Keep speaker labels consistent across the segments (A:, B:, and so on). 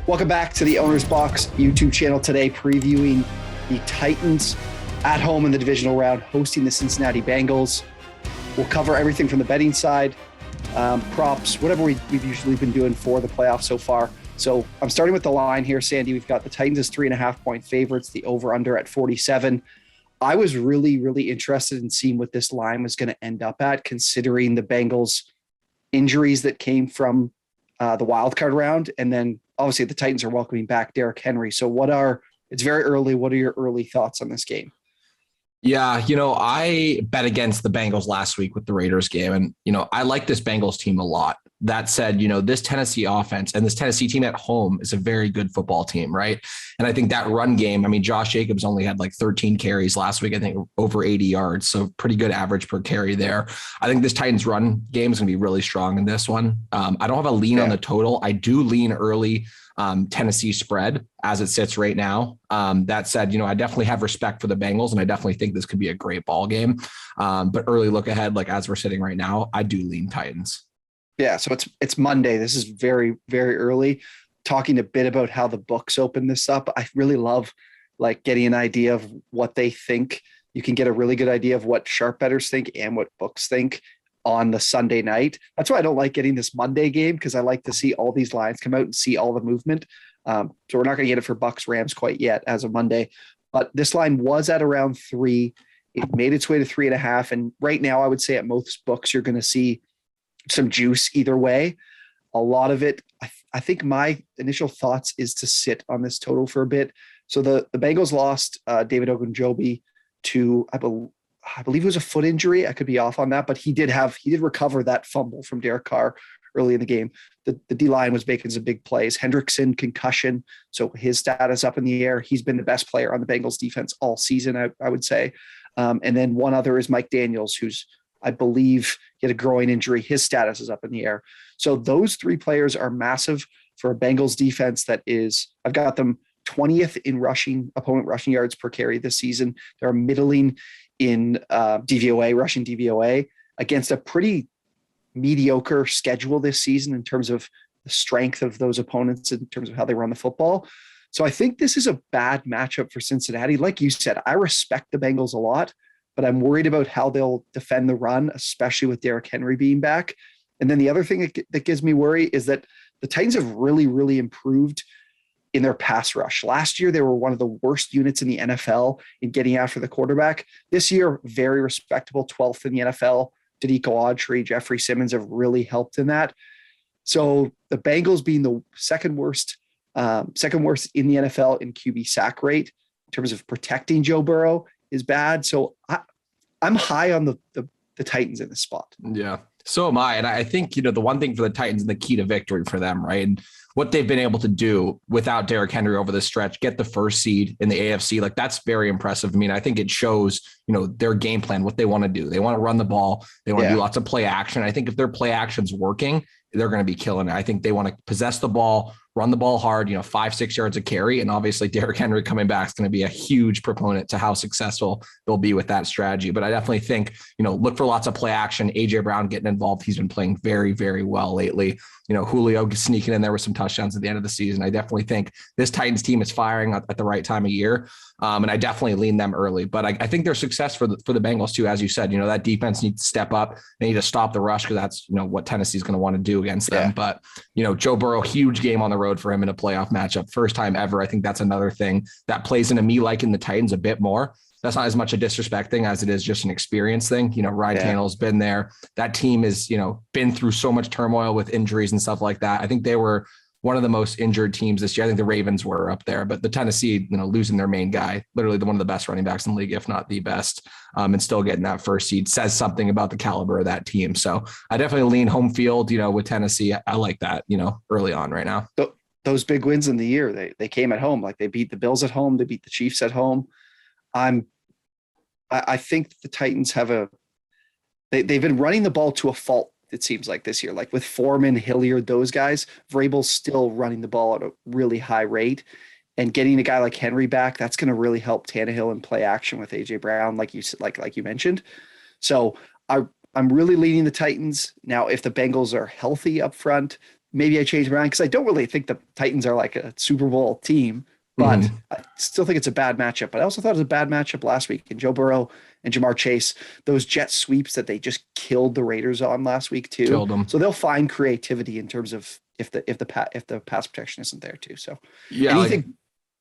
A: Welcome back to the OwnersBox YouTube channel. Today, previewing the Titans at home in the divisional round, hosting the Cincinnati Bengals. We'll cover everything from the betting side, props, whatever we've usually been doing for the playoffs so far. So I'm starting with the line here, Sandy. We've got the Titans as 3.5-point favorites, the over-under at 47. I was really interested in seeing what this line was going to end up at, considering the Bengals' injuries that came from the wild card round, and then obviously the Titans are welcoming back Derrick Henry. So it's very early. What are your early thoughts on this game?
B: Yeah, I bet against the Bengals last week with the Raiders game. And, I like this Bengals team a lot. That said, this Tennessee offense and this Tennessee team at home is a very good football team, right? And I think that run game, Josh Jacobs only had like 13 carries last week, I think over 80 yards. So pretty good average per carry there. I think this Titans run game is going to be really strong in this one. I don't have a lean on the total. I do lean early Tennessee spread as it sits right now. That said, I definitely have respect for the Bengals, and I definitely think this could be a great ball game. But early look ahead, like as we're sitting right now, I do lean Titans.
A: Yeah, so it's Monday. This is very early. Talking a bit about how the books open this up. I really love like getting an idea of what they think. You can get a really good idea of what sharp bettors think and what books think on the Sunday night. That's why I don't like getting this Monday game, because I like to see all these lines come out and see all the movement. So we're not going to get it for Bucks Rams quite yet as of Monday, but this line was at around 3. It made its way to 3.5. And right now I would say at most books, you're going to see some juice either way. A lot of it, I think my initial thoughts is to sit on this total for a bit. So the Bengals lost David Ogunjobi to, I believe it was a foot injury. I could be off on that, but he did recover that fumble from Derek Carr early in the game. The D-line was making some big plays. Hendrickson concussion, so his status up in the air. He's been the best player on the Bengals defense all season, I would say. And then one other is Mike Daniels, who's, I believe, he had a groin injury. His status is up in the air. So those 3 players are massive for a Bengals defense that is, I've got them 20th in opponent rushing yards per carry this season. They're middling in DVOA, rushing DVOA, against a pretty mediocre schedule this season in terms of the strength of those opponents, in terms of how they run the football. So I think this is a bad matchup for Cincinnati. Like you said, I respect the Bengals a lot, but I'm worried about how they'll defend the run, especially with Derrick Henry being back. And then the other thing that gives me worry is that the Titans have really improved in their pass rush. Last year, they were one of the worst units in the NFL in getting after the quarterback. This year, very respectable, 12th in the NFL. Danico Autry, Jeffrey Simmons have really helped in that. So the Bengals being the second worst in the NFL in QB sack rate in terms of protecting Joe Burrow is bad. So I'm high on the Titans in this spot.
B: Yeah, so am I. And I think, the one thing for the Titans and the key to victory for them, right? And what they've been able to do without Derrick Henry over the stretch, get the first seed in the AFC, like that's very impressive. I think it shows, their game plan, what they want to do. They want to run the ball. They want to do lots of play action. I think if their play action's working, they're going to be killing it. I think they want to possess the ball, run the ball hard, 5-6 yards a carry. And obviously Derrick Henry coming back is going to be a huge proponent to how successful they'll be with that strategy. But I definitely think, look for lots of play action. AJ Brown getting involved. He's been playing very well lately. Julio sneaking in there with some touchdowns at the end of the season. I definitely think this Titans team is firing at the right time of year. And I definitely lean them early, but I think their success for the Bengals too, as you said, that defense needs to step up. They need to stop the rush, because that's, what Tennessee's going to want to do against them. But, Joe Burrow, huge game on the road for him in a playoff matchup. First time ever. I think that's another thing that plays into me liking the Titans a bit more. That's not as much a disrespect thing as it is just an experience thing. Ryan Tannehill's been there. That team is, been through so much turmoil with injuries and stuff like that. I think they were one of the most injured teams this year. I think the Ravens were up there, but the Tennessee, losing their main guy, literally one of the best running backs in the league, if not the best, and still getting that first seed says something about the caliber of that team. So I definitely lean home field, with Tennessee. I like that, early on right now.
A: Those big wins in the year, they came at home. Like they beat the Bills at home. They beat the Chiefs at home. I think the Titans have they've been running the ball to a fault, it seems like this year, like with Foreman, Hilliard, those guys. Vrabel's still running the ball at a really high rate, and getting a guy like Henry back, that's going to really help Tannehill and play action with AJ Brown, like you mentioned. So I'm I'm really leaning the Titans. Now, if the Bengals are healthy up front, maybe I change my mind because I don't really think the Titans are like a Super Bowl team, but I still think it's a bad matchup. But I also thought it was a bad matchup last week. And Joe Burrow and Jamar Chase, those jet sweeps that they just killed the Raiders on last week too.
B: Killed them.
A: So they'll find creativity in terms of if the pass protection isn't there too. So
B: yeah,
A: anything.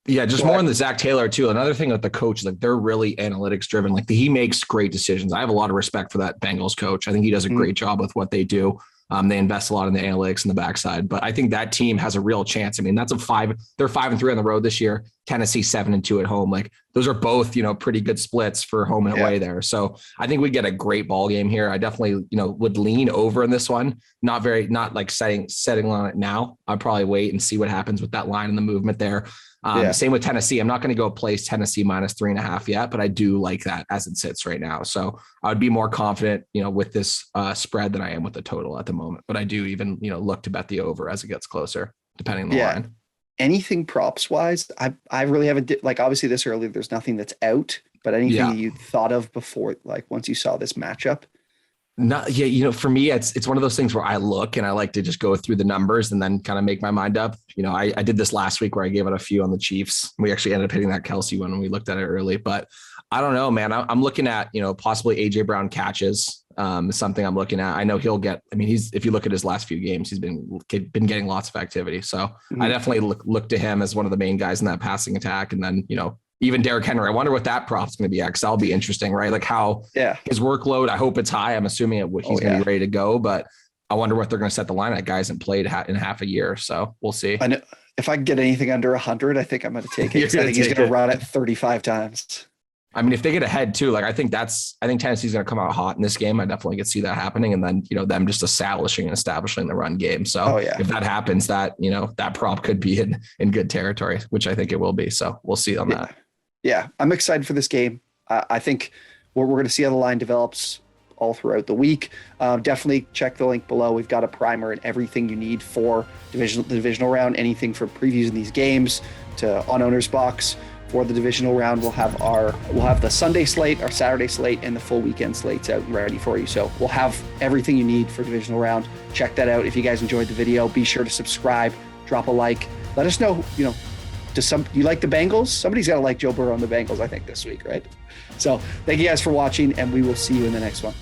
B: Just more on the Zach Taylor too. Another thing with the coach, like they're really analytics driven. Like he makes great decisions. I have a lot of respect for that Bengals coach. I think he does a great job with what they do. They invest a lot in the analytics and the backside, but I think that team has a real chance. I mean, they're 5-3 on the road this year. Tennessee 7-2 at home. Like those are both, pretty good splits for home and away there. So I think we get a great ball game here. I definitely, would lean over in this one. Not like setting on it now. I'd probably wait and see what happens with that line and the movement there. Same with Tennessee. I'm not going to go place Tennessee -3.5 yet, but I do like that as it sits right now. So I would be more confident, with this spread than I am with the total at the moment. But I do even, look to bet the over as it gets closer, depending on the line.
A: Anything props wise, I really haven't obviously this early, there's nothing that's out, but anything you thought of before, like once you saw this matchup?
B: For me, it's one of those things where I look and I like to just go through the numbers and then kind of make my mind up. I did this last week where I gave it a few on the Chiefs. We actually ended up hitting that Kelsey one when we looked at it early, but I don't know, man. I'm looking at, possibly AJ Brown catches is something I'm looking at. I know he'll get, if you look at his last few games, he's been getting lots of activity. So I definitely look to him as one of the main guys in that passing attack. And then, even Derrick Henry, I wonder what that prop's going to be at, because that'll be interesting, right? Like how his workload, I hope it's high. I'm assuming he's going to be ready to go, but I wonder what they're going to set the line at. Guys haven't played in half a year, so we'll see.
A: I know if I can get anything under 100, I think I'm going to take it. I think he's going to run it 35 times.
B: If they get ahead too, I think Tennessee's going to come out hot in this game. I definitely could see that happening. And then, them just establishing the run game. So if that happens, that prop could be in good territory, which I think it will be. So we'll see on that.
A: Yeah, I'm excited for this game. I think we're going to see how the line develops all throughout the week. Definitely check the link below. We've got a primer and everything you need for the divisional round. Anything from previews in these games to on OwnersBox for the divisional round. We'll have the Sunday slate, our Saturday slate, and the full weekend slates out and ready for you. So we'll have everything you need for divisional round. Check that out. If you guys enjoyed the video, be sure to subscribe, drop a like. Let us know, you like the Bengals? Somebody's got to like Joe Burrow and the Bengals, I think, this week, right? So thank you guys for watching, and we will see you in the next one.